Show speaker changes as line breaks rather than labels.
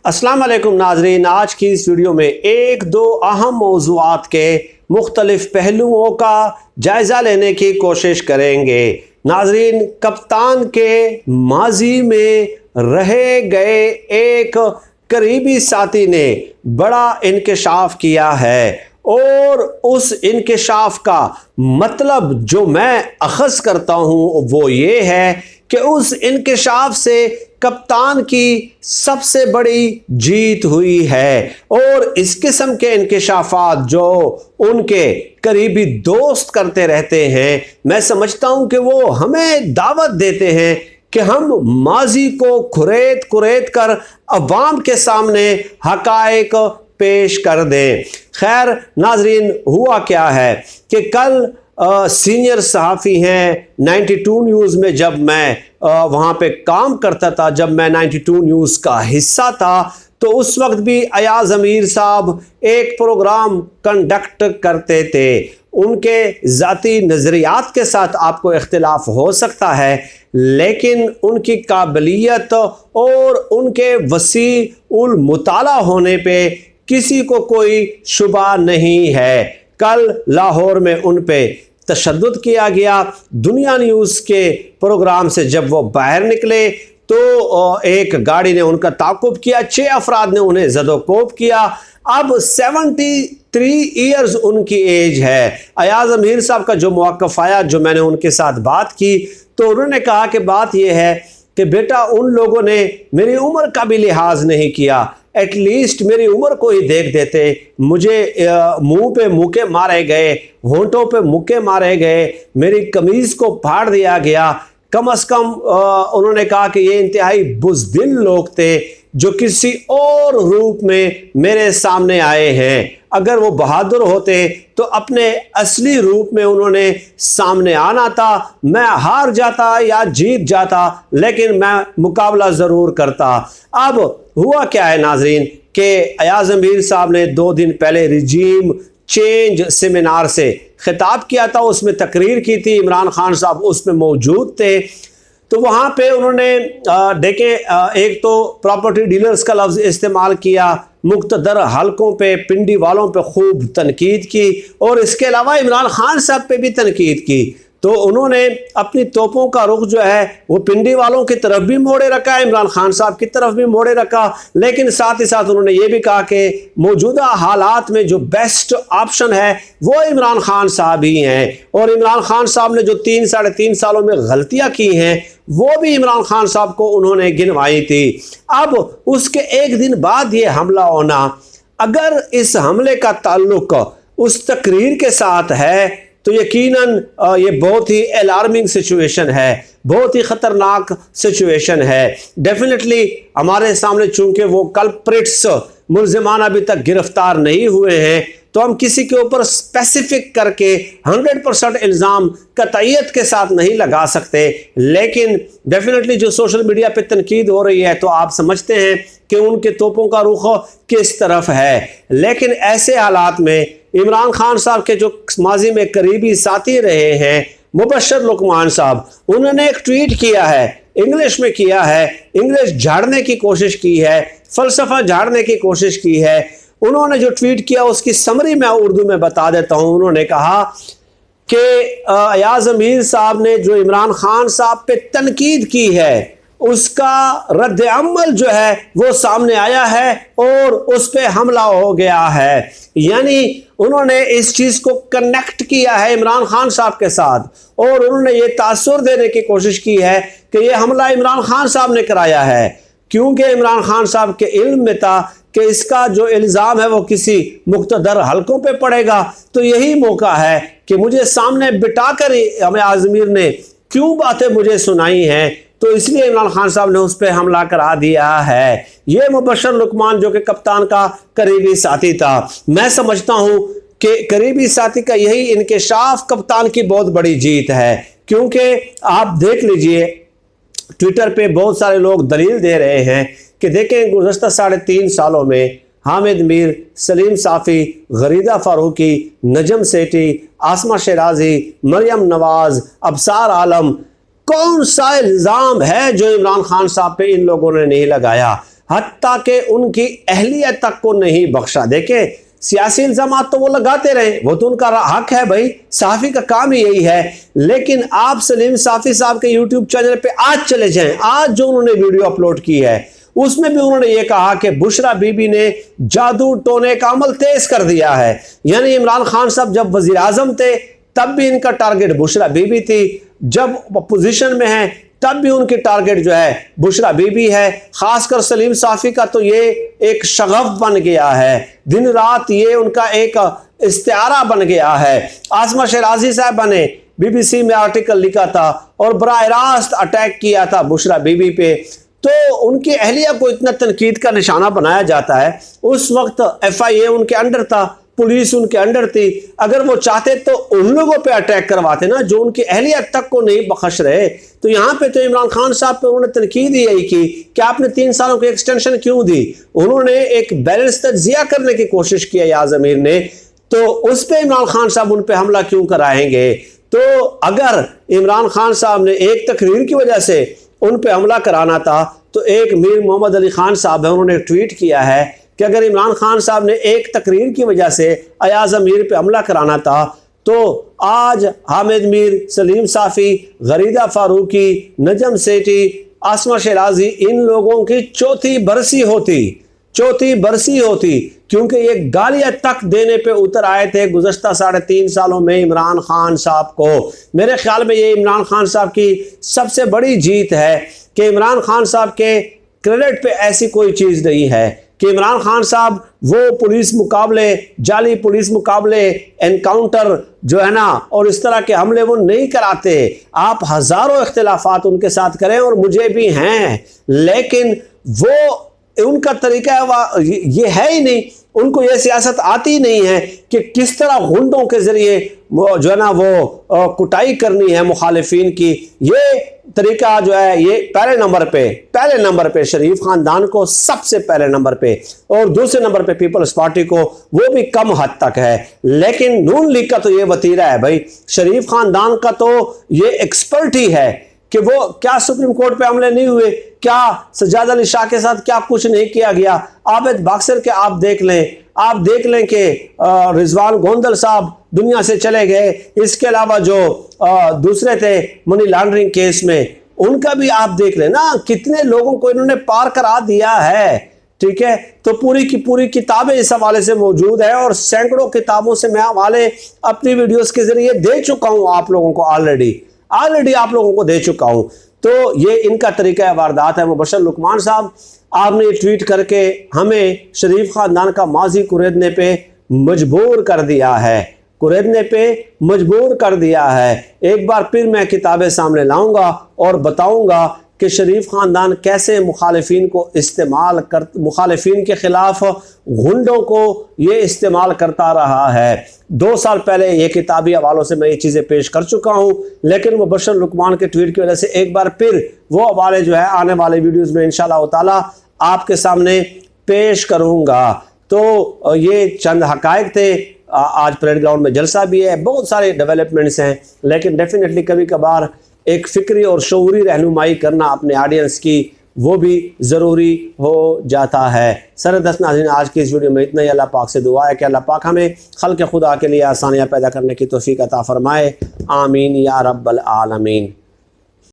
अस्सलाम वालेकुम नाजरीन, आज की इस वीडियो में एक दो अहम मौज़ूआत के मुख्तलिफ पहलुओं का जायज़ा लेने की कोशिश करेंगे। नाजरीन, कप्तान के माजी में रहे गए एक करीबी साथी ने बड़ा इंकशाफ किया है और उस इंकशाफ का मतलब जो मैं अखज़ करता हूँ वो ये है कि उस इंकशाफ से कप्तान की सबसे बड़ी जीत हुई है। और इस किस्म के इंकशाफात जो उनके करीबी दोस्त करते रहते हैं, मैं समझता हूं कि वो हमें दावत देते हैं कि हम माजी को कुरेद कुरेद कर अवाम के सामने हकायक पेश कर दें। खैर नाजरीन, हुआ क्या है कि कल सीनियर सहाफ़ी हैं 92 न्यूज़ में, जब मैं वहाँ पे काम करता था, जब मैं 92 न्यूज़ का हिस्सा था, तो उस वक्त भी अयाज अमीर साहब एक प्रोग्राम कंडक्ट करते थे। उनके ज़ाती नज़रियात के साथ आपको इख्तिलाफ हो सकता है, लेकिन उनकी काबिलियत और उनके वसी उल मुताला होने पे किसी को कोई शुबा नहीं है। कल लाहौर में उन पे तशद्दुद किया गया। दुनिया न्यूज़ के प्रोग्राम से जब वो बाहर निकले तो एक गाड़ी ने उनका ताक़ुब किया, 6 अफराद ने उन्हें ज़दोकोब किया। अब 73 ईयर्स उनकी एज है। अयाज अमीर साहब का जो मौक़िफ़ आया, जो मैंने उनके साथ बात की, तो उन्होंने कहा कि बात यह है कि बेटा, उन लोगों ने मेरी उम्र का भी लिहाज नहीं किया, एटलीस्ट मेरी उम्र को ही देख देते। मुझे मुंह पे मुक्के मारे गए, होंठों पे मुक्के मारे गए, मेरी कमीज़ को फाड़ दिया गया। कम अज़ कम उन्होंने कहा कि ये इंतहाई बुज़दिल लोग थे जो किसी और रूप में मेरे सामने आए हैं। अगर वो बहादुर होते तो अपने असली रूप में उन्होंने सामने आना था। मैं हार जाता या जीत जाता, लेकिन मैं मुकाबला ज़रूर करता। अब हुआ क्या है नाजरीन कि अयाज अमीर साहब ने 2 दिन पहले रिजीम चेंज सेमिनार से खिताब किया था, उसमें तकरीर की थी। इमरान खान साहब उसमें मौजूद थे। तो वहाँ पे उन्होंने देखें, एक तो प्रॉपर्टी डीलर्स का लफ्ज़ इस्तेमाल किया, मुख्तदर हलकों पे, पिंडी वालों पे खूब तनकीद की, और इसके अलावा इमरान खान साहब पे भी तनकीद की। तो उन्होंने अपनी तोपों का रुख जो है वो पिंडी वालों की तरफ भी मोड़े रखा, इमरान खान साहब की तरफ भी मोड़े रखा, लेकिन साथ ही साथ उन्होंने ये भी कहा कि मौजूदा हालात में जो बेस्ट ऑप्शन है वो इमरान खान साहब ही हैं। और इमरान खान साहब ने जो 3-3.5 सालों में गलतियां की हैं वो भी इमरान खान साहब को उन्होंने गिनवाई थी। अब उसके एक दिन बाद ये हमला होना, अगर इस हमले का ताल्लुक उस तकरीर के साथ है तो यकीनन ये बहुत ही अलार्मिंग सिचुएशन है, बहुत ही ख़तरनाक सिचुएशन है। डेफिनेटली हमारे सामने चूंकि वो कल्प्रिट्स मुल्ज़िमान अभी तक गिरफ्तार नहीं हुए हैं, तो हम किसी के ऊपर स्पेसिफिक करके 100% इल्ज़ाम कतईयत के साथ नहीं लगा सकते। लेकिन डेफिनेटली जो सोशल मीडिया पे तनकीद हो रही है, तो आप समझते हैं कि उनके तोपों का रुख किस तरफ है। लेकिन ऐसे हालात में इमरान खान साहब के जो माजी में करीबी साथी रहे हैं, मुबश्शिर लुकमान साहब, उन्होंने एक ट्वीट किया है, इंग्लिश में किया है, इंग्लिश झाड़ने की कोशिश की है, फ़लसफ़ा झाड़ने की कोशिश की है। उन्होंने जो ट्वीट किया उसकी समरी मैं उर्दू में बता देता हूँ। उन्होंने कहा कि अयाज अमीर साहब ने जो इमरान खान साहब पे तनकीद की है, उसका रद्द अमल जो है वो सामने आया है और उस पर हमला हो गया है। यानी उन्होंने इस चीज़ को कनेक्ट किया है इमरान खान साहब के साथ, और उन्होंने ये तासुर देने की कोशिश की है कि ये हमला इमरान खान साहब ने कराया है, क्योंकि इमरान खान साहब के इल्म में था कि इसका जो इल्ज़ाम है वो किसी मुख्तदर हलकों पे पड़ेगा। तो यही मौका है कि मुझे सामने बिठा कर हमें आज़मीर ने क्यों बातें मुझे सुनाई हैं, तो इसलिए इमरान खान साहब ने उस पर हमला करा दिया है। ये मुबश्शिर लुकमान जो कि कप्तान का करीबी साथी था, मैं समझता हूँ कि करीबी साथी का यही इंकशाफ कप्तान की बहुत बड़ी जीत है। क्योंकि आप देख लीजिए, ट्विटर पे बहुत सारे लोग दलील दे रहे हैं कि देखें, गुज़श्ता 3.5 सालों में हामिद मीर, सलीम साफ़ी, गरीदा फ़ारूकी, नजम सेठी, आसमा शराजी, मरियम नवाज़, अबसार आलम, कौन सा इल्ज़ाम है जो इमरान खान साहब पे इन लोगों ने नहीं लगाया। हत्ता के उनकी अहलियत तक को नहीं बख्शा। देखें, सियासी इल्जाम तो वो लगाते रहे, वो तो उनका हक है भाई, सहाफ़ी का काम ही यही है। लेकिन आप सलीम साफ़ी साहब के यूट्यूब चैनल पे आज चले जाएं, आज जो उन्होंने वीडियो अपलोड की है उसमें भी उन्होंने ये कहा कि बुशरा बीबी ने जादू टोने का अमल तेज कर दिया है। यानी इमरान खान साहब जब वजीर आजम थे तब भी इनका टारगेट बुशरा बीबी थी, जब अपोजिशन में है तब भी उनकी टारगेट जो है बुशरा बीबी है। खासकर सलीम साफ़ी का तो ये एक शगफ बन गया है, दिन रात ये उनका एक इस्तिआरा बन गया है। आसमा शराजी साहब ने BBC में आर्टिकल लिखा था और बराह रास्त अटैक किया था बुशरा बीबी पे, तो उनकी अहलिया को इतना तनकीद का निशाना बनाया जाता है। उस वक्त FIA उनके अंडर था, पुलिस उनके अंडर थी। अगर वो चाहते तो उन लोगों पे अटैक करवाते ना जो उनकी अहलियत तक को नहीं बख्श रहे। तो यहाँ पे तो इमरान खान साहब पे उन्होंने तनकीद यही की कि आपने 3 सालों की एक्सटेंशन क्यों दी। उन्होंने एक बैलेंस तज्जिया करने की कोशिश की याज़ अमीर ने, तो उस पर इमरान खान साहब उन पर हमला क्यों कराएंगे। तो अगर इमरान खान साहब ने एक तकरीर की वजह से उन पर हमला कराना था तो एक मीर मोहम्मद अली खान साहब है, उन्होंने ट्वीट किया है कि अगर इमरान खान साहब ने एक तकरीर की वजह से अयाज अमीर पे हमला कराना था तो आज हामिद मीर, सलीम साफ़ी, गरीदा फारूकी, नजम सेठी, आसमा शराजी, इन लोगों की चौथी बरसी होती, क्योंकि ये गालियां तक देने पे उतर आए थे गुज़श्ता 3.5 सालों में इमरान खान साहब को। मेरे ख्याल में ये इमरान खान साहब की सबसे बड़ी जीत है कि इमरान खान साहब के क्रेडिट पे ऐसी कोई चीज़ नहीं है कि इमरान खान साहब वो पुलिस मुकाबले, जाली पुलिस मुकाबले, एनकाउंटर जो है ना और इस तरह के हमले वो नहीं कराते। आप हज़ारों इख्तिलाफात उनके साथ करें और मुझे भी हैं, लेकिन वो उनका तरीका ये है ही नहीं, उनको ये सियासत आती नहीं है कि किस तरह गुंडों के ज़रिए जो है ना वो कुटाई करनी है मुखालिफिन की। ये तरीका जो है ये पहले नंबर पे शरीफ खानदान को सबसे पहले नंबर पे, और दूसरे नंबर पे पीपल्स पार्टी को, वो भी कम हद तक है। लेकिन नून लीग का तो ये वतीरा है भाई, शरीफ खानदान का तो ये एक्सपर्ट ही है कि वो क्या सुप्रीम कोर्ट पे हमले नहीं हुए, क्या सज्जाद अली शाह के साथ क्या कुछ नहीं किया गया। आबिद बाक्सर के आप देख लें कि रिजवान गोंदल साहब दुनिया से चले गए। इसके अलावा जो दूसरे थे मनी लॉन्ड्रिंग केस में, उनका भी आप देख लें ना, कितने लोगों को इन्होंने पार करा दिया है। ठीक है, तो पूरी की पूरी किताबें इस हवाले से मौजूद है और सैकड़ों किताबों से मैं हवाले अपनी वीडियोस के जरिए दे चुका हूं आप लोगों को, ऑलरेडी आप लोगों को दे चुका हूं। तो ये इनका तरीका वारदात है। मुबशर लुकमान साहब, आपने ट्वीट करके हमें शरीफ खानदान का माजी कुरेदने पे मजबूर कर दिया है। एक बार फिर मैं किताबें सामने लाऊंगा और बताऊंगा कि शरीफ खानदान कैसे मुखालिफिन के खिलाफ गुंडों को ये इस्तेमाल करता रहा है। 2 साल पहले ये किताबी हवालों से मैं ये चीज़ें पेश कर चुका हूँ, लेकिन मुबशर लुकमान के ट्वीट की वजह से एक बार फिर वो हवाले जो है आने वाले वीडियोज़ में इंशाअल्लाह ताला आपके सामने पेश करूँगा। तो ये चंद हकायक थे। आज परेड ग्राउंड में जलसा भी है, बहुत सारे डेवलपमेंट्स हैं, लेकिन डेफिनेटली कभी कभार एक फ़िक्री और शऊरी रहनुमाई करना अपने ऑडियंस की वो भी ज़रूरी हो जाता है। सरदस्त नाज़रीन, आज की इस वीडियो में इतना ही। अल्लाह पाक से दुआ है कि अल्लाह पाक हमें खल्क़ खुदा के लिए आसानियाँ पैदा करने की तौफ़ीक़ अता फ़रमाए। आमीन या रब्बल आलमीन।